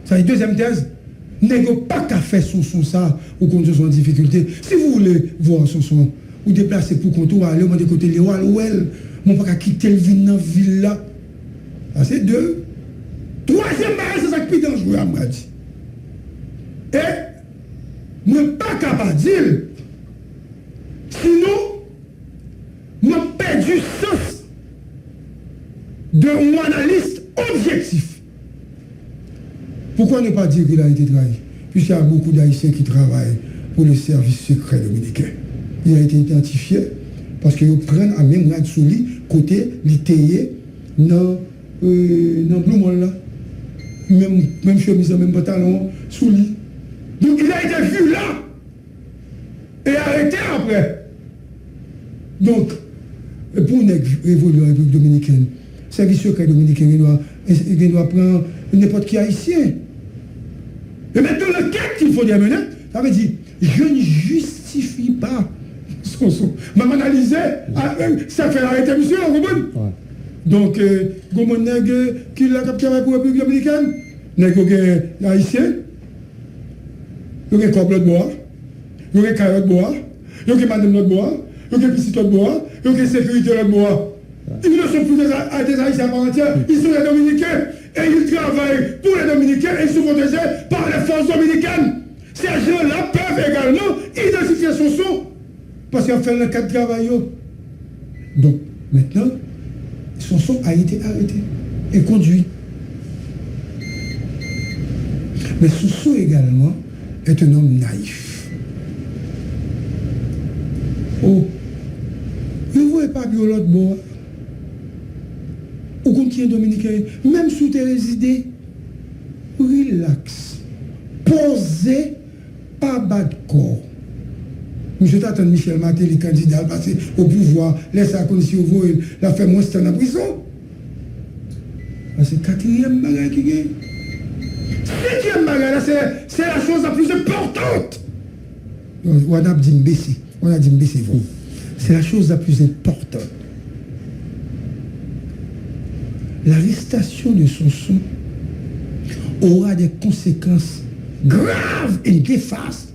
Ça, deuxième thèse, n'est pas qu'à faire son ça ou qu'on soit en difficulté. Si vous voulez voir son ou déplacer pour qu'on soit aller de côté de l'ouel, on ne pas quitter le ville dans la ville là. Ça, c'est deux. Troisième barrière, c'est ça qui est dangereux à moi dit. Et, je ne pas capable de dire. Sinon, je perds du sens de mon analyste objectif. Pourquoi ne pas dire qu'il a été trahi? Puisqu'il y a beaucoup d'Haïtiens qui travaillent pour le service secret dominicain. Il a été identifié parce qu'ils prennent à même rade sous lui, côté l'ITE, dans Blue Mall là. Même chemise, même pantalon, sous lui. Donc il a été vu là et arrêté après. Donc, pour une évoluer en République dominicaine, le service secret dominicain, il doit prendre n'importe qui haïtien. Et maintenant, l'enquête qu'il faut mener, ça veut dire, je ne justifie pas son. M'a analysé, ça fait arrêter monsieur, vous comprenez? Donc, comment nègre qui l'a capté pour la République dominicaine, nègre haïtien, il y a un corps de bois, il y a un carré de bois, il y a un madame de bois, il y a un petit de bois, il y a une sécurité de bois. Ils ne sont plus des Haïtiens à part entière, ils sont les Dominicains et ils travaillent pour les Dominicains et ils sont protégés par les forces dominicaines. Ces gens-là peuvent également identifier son son parce qu'ils ont fait le cadre de travail. Donc, maintenant, son son a été arrêté et conduit. Mais son son également est un homme naïf. Oh, vous ne voyez pas bien l'autre bois. Ou contient dominicain, même sous tes idées, relax, posez, pas bas de corps. Monsieur t'attends Michel Maté, le candidat, passer au pouvoir, laisse la condition vous, la fait moins en prison. C'est quatrième bagage qui est. Septième bagage, c'est la chose la plus importante. On a dit baisser, vous. C'est la chose la plus importante. L'arrestation de Sonson aura des conséquences graves et néfastes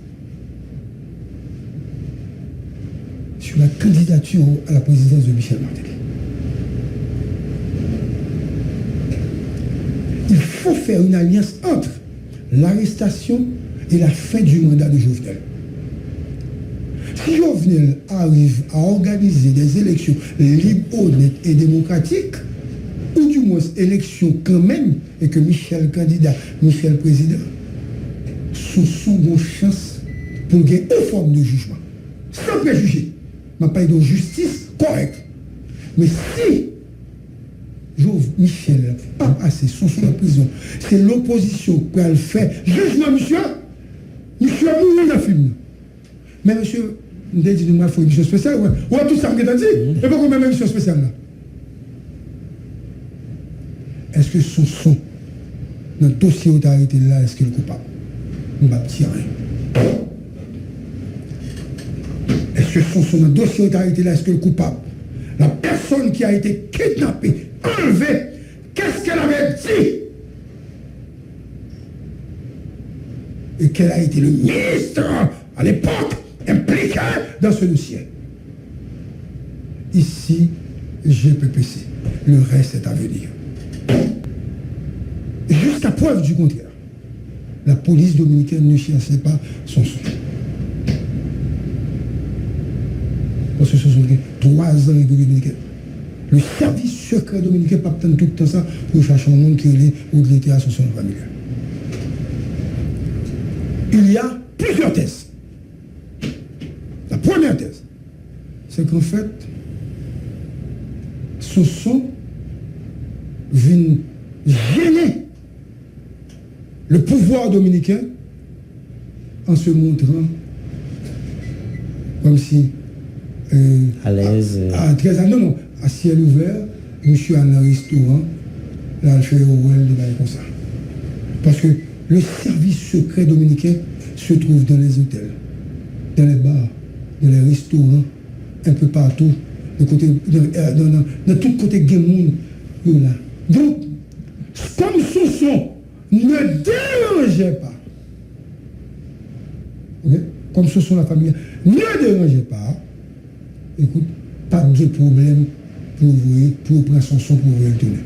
sur la candidature à la présidence de Michel Martelly. Il faut faire une alliance entre l'arrestation et la fin du mandat de Jovenel. Si Jovenel arrive à organiser des élections libres, honnêtes et démocratiques, ou du moins élection quand même, et que Michel candidat, Michel président, sont son bonne chance pour gagner une forme de jugement. Sans préjuger. Je ne parle pas de justice correcte. Mais si Michel pas passé son en prison, c'est l'opposition qui a le fait. Jugement, monsieur a mouru dans le film. Mais monsieur, vous avez dit qu'il faut une émission spéciale. Ouais, tout ça, vous avez dit. Et pourquoi même une émission spéciale là? Est-ce que son son, dans le dossier d'autorité là, est-ce qu'il est coupable? On va tirer. Est-ce que son son, dans le dossier d'autorité là, est-ce qu'il est coupable? La personne qui a été kidnappée, enlevée, qu'est-ce qu'elle avait dit? Et quel a été le ministre à l'époque impliqué dans ce dossier? Ici, GPPC. Le reste est à venir. Jusqu'à preuve du contraire, la police dominicaine ne cherchait pas son son. Parce que ce sont 3 ans de dominicaine. Le service secret dominicain pas tout le temps ça pour chercher un monde qui est ou de l'état à son son familial. Il y a plusieurs thèses. La première thèse, c'est qu'en fait, ce son vient gêner le pouvoir dominicain en se montrant comme si à l'aise. Non, à ciel ouvert, monsieur à un restaurant, là, je fais au well de comme ça. Parce que le service secret dominicain se trouve dans les hôtels, dans les bars, dans les restaurants, un peu partout, dans tout côté du monde. Donc, comme son ne dérangez pas. Okay? Comme ce sont la famille, ne dérangez pas. Écoute, pas de problème pour prendre son son pour ouvrir le tunnel.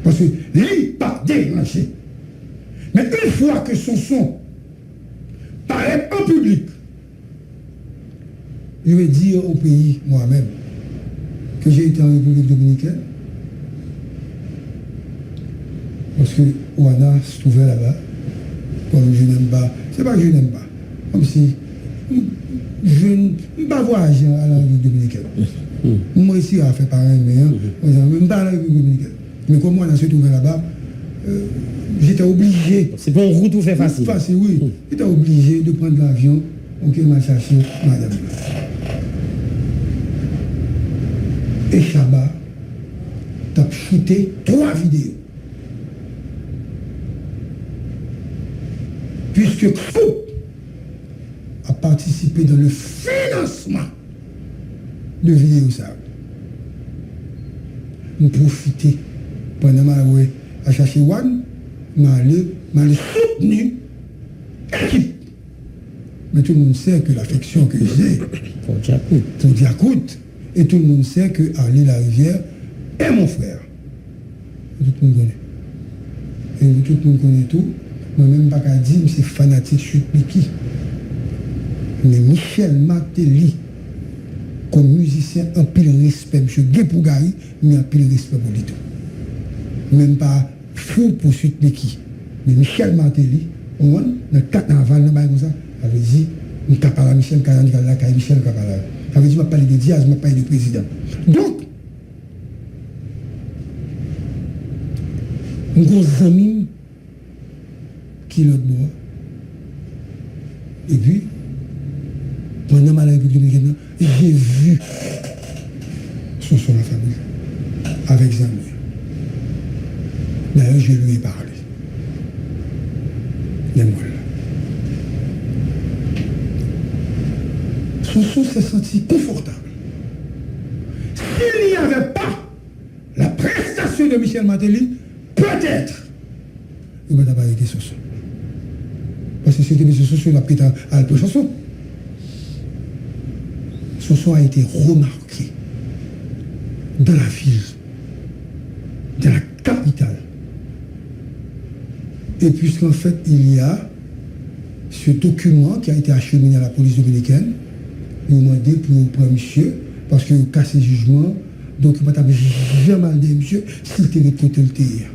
Parce que lui, pas dérangé. Mais une fois que son son paraît en public, je vais dire au pays, moi-même, que j'ai été en République dominicaine, parce que Ouana se trouvait là-bas, comme je n'aime pas, c'est pas que je n'aime pas, comme si je ne pas voyager à la République dominicaine. Moi ici, à faire pareil, mais je ne même pas à la République dominicaine. Mais comme Ouana se trouvait là-bas, j'étais obligé. C'est pour une route où fait facile. Facile, oui. J'étais obligé de prendre l'avion pour qu'elle m'a cherché madame. Et Chaba, t'as shooté 3 vidéos. Puisque Fou a participé dans le financement de vidéos ça. Nous profiter pendant que à chercher One, m'a soutenu équipe. Mais tout le monde sait que l'affection que j'ai pour Diakout, et tout le monde sait que Ali la Rivière est mon frère. Tout le monde connaît. Et tout le monde connaît tout. Moi-même, pas qu'à dire, c'est fanatique chute Miki. Mais Michel Martelly, comme musicien, un pile respect. Monsieur Gué pour Gary, mais un pile respect pour lui tout. Même pas fou pour chute Miki. Mais Michel Martelly, on dans le carnaval, comme ça, avait dit, on t'a parlé à Michel Carnaval, Michel Carnaval. Ça veut dire, je vais parler de Diaz, je vais parler du président. Donc, un gros ami qui est l'autre bois. Et puis, pendant ma République dominicaine, j'ai vu son la famille avec Zamir. D'ailleurs, je lui ai parlé. L'aime-moi là. Son s'est senti confortable. S'il n'y avait pas la prestation de Michel Martelly, peut-être, il ne va pas été Soso. Parce que c'était M. Soso, il a pris à Alpo Chanson. Soso a été remarqué dans la ville, dans la capitale. Et puisqu'en fait, il y a ce document qui a été acheminé à la police dominicaine, il m'a demandé pour monsieur, parce que casse jugement, donc il m'a jamais dit monsieur, s'il était récolté le terre.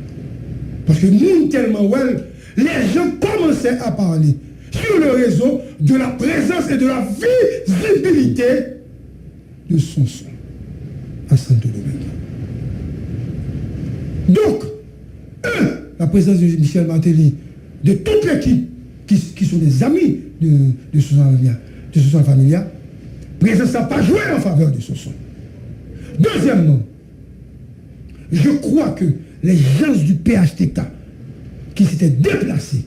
Parce que nous, tellement well, les gens commençaient à parler sur le réseau de la présence et de la visibilité de son son à Santo Domingo. Donc, la présence de Michel Martelly, de toute l'équipe qui sont des amis de Sosan Familia, présence n'a pas joué en faveur de Sosan. Deuxièmement, je crois que les gens du PHTK qui s'étaient déplacés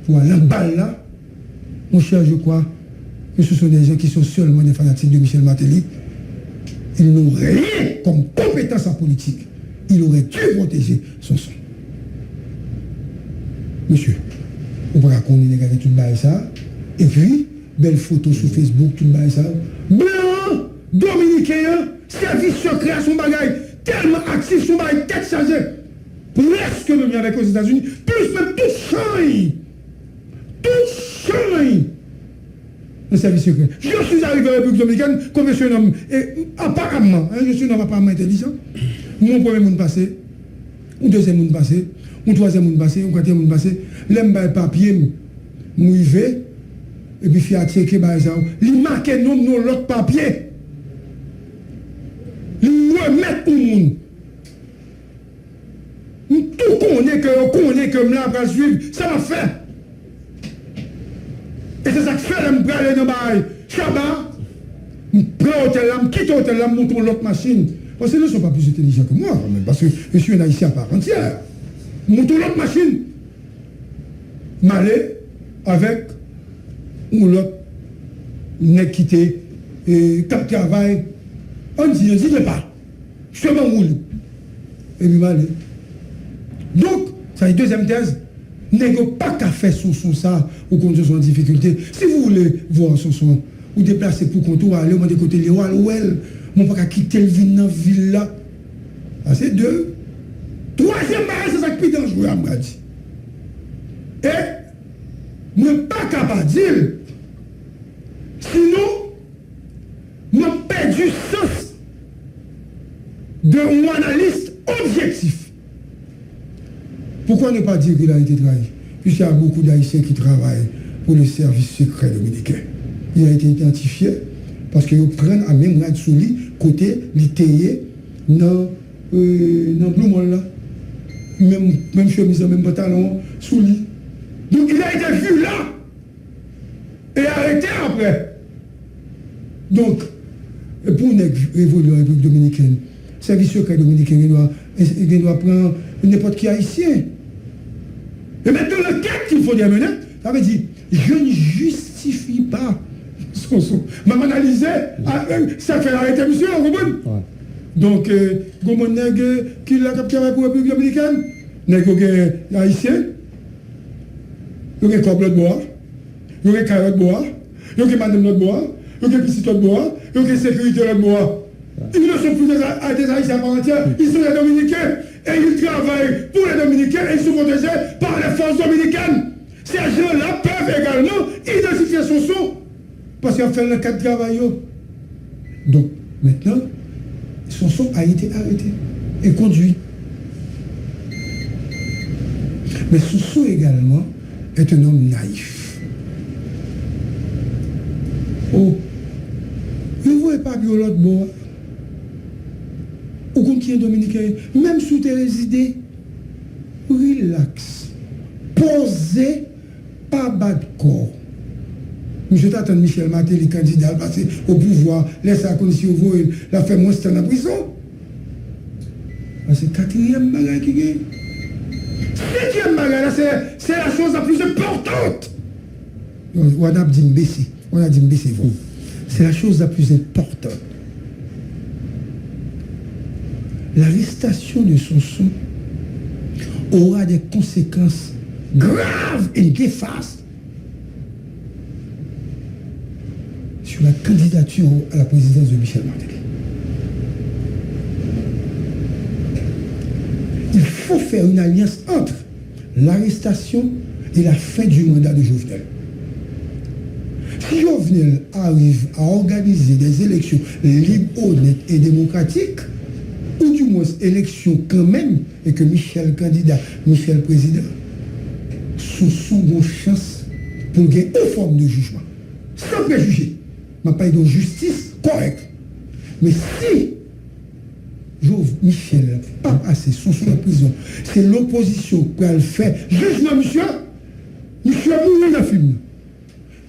pour aller en balle là, mon cher, je crois que ce sont des gens qui sont seulement des fanatiques de Michel Martelly. Ils n'ont rien comme compétence en politique. Il aurait dû protéger son son. Monsieur, on va raconter tout le ça. Et puis, belle photo sur Facebook, tout le ça. Blanc, dominicain, service secret à son bagage, tellement actif, son bagage, tête chargée. Presque même avec aux États-Unis, plus même tout change. Tout change. Un service secret. Je suis arrivé à la République dominicaine comme je suis un homme, et apparemment, je suis un homme apparemment intelligent. Mon premier monde passé, mon deuxième monde passé, mon troisième monde passé, mon quatrième monde passé, l'aime par papier, mouivé, et puis fait attirer par ça, il marque non l'autre papier. Il remet au monde. Tout connaît que là va suivre, ça va faire. Et c'est ça que fait, je me prends les deux Chaba, je prends l'hôtel là, je quitte l'hôtel là, je monte l'autre machine. Parce que ils ne sont pas plus intelligents que moi, quand même, parce que je suis un haïtien à part entière. Je monte l'autre machine. M'aller avec ou l'autre, n'est quitté, et cap travail, on dit, je ne pas. Je m'en roule. Et puis m'aller. Donc, ça est deuxième thèse, N'est-ce pas qu'à faire son ça ou qu'on soit en difficulté. Si vous voulez voir son ou déplacer pour contour, aller au moins de côté Léo, mon pas qu'à quitter le ville dans la ville là. Ah, c'est deux. Troisième barrière, c'est ça qui est dangereux à moi dit. Et ne pas capable de dire. Sinon, je perds du sens de mon analyste objectif. Pourquoi ne pas dire qu'il a été trahi? Puisqu'il y a beaucoup d'Haïtiens qui travaillent pour le service secret dominicain. Il a été identifié parce qu'ils prennent à même de sous lui, côté l'ITE, dans Blue Mall là. Même chemise, même pantalon, sous lui. Donc il a été vu là et arrêté après. Donc, pour évoluer la République dominicaine, le service secret dominicain, il doit prendre n'importe qui haïtien. Et maintenant, le cas qu'il faut dire maintenant, ça veut dire, je ne justifie pas M'a analysé, ça fait arrêter monsieur, vous comprenez? Donc, comment nègre qui l'a capturé pour la République dominicaine? Nègre haïtien, il y a un de bois, il y a un carré de bois, il y a madame de bois, il y a un petit de bois, il y a une sécurité de bois. Ils ne sont plus des Haïtiens à part entière, ils sont des Dominicains et ils travaillent pour les Dominicains et ils sont protégés par les forces dominicaines. Ces gens-là peuvent également identifier son son parce qu'ils ont fait le cas de travail. Donc, maintenant, son son a été arrêté et conduit. Mais son son également est un homme naïf. Oh, vous ne voyez pas bien l'autre bois. Ou comme qui est dominicain, même sous tes résidés, relax, posez, pas bas de corps. Monsieur t'attends Michel Maté, les candidats à passer au pouvoir, laisse la condition au voie, la fait moins en prison. C'est quatrième bagage qui est. Septième bagage, c'est la chose la plus importante. On a dit baisser, vous. C'est la chose la plus importante. L'arrestation de Sonson aura des conséquences graves et néfastes sur la candidature à la présidence de Michel Martelly. Il faut faire une alliance entre l'arrestation et la fin du mandat de Jovenel. Si Jovenel arrive à organiser des élections libres, honnêtes et démocratiques, ou du moins élections quand même, et que Michel candidat, Michel président, sont bonnes chances pour gagner une forme de jugement. Sans préjuger, ma pas de justice correcte. Mais si Michel pas passé son sous la prison, c'est l'opposition qui a le fait jugement, monsieur mourir dans le film.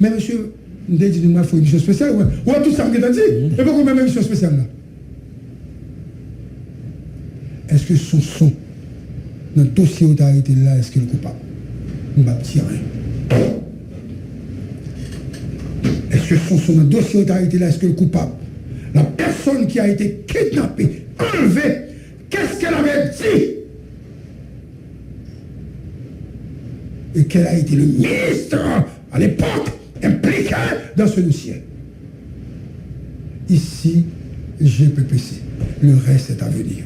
Mais monsieur, vous avez dit, il faut une émission spéciale, ou tout ça que vous avez dit, et pourquoi même une émission spéciale là? Est-ce que son son, dans le dossier d'autorité là, est-ce qu'il est coupable? On va tirer. Est-ce que son son, dans le dossier d'autorité là, est-ce qu'il est coupable? La personne qui a été kidnappée, enlevée, qu'est-ce qu'elle avait dit? Et quel a été le ministre à l'époque impliqué dans ce dossier? Ici, GPPC. Le reste est à venir.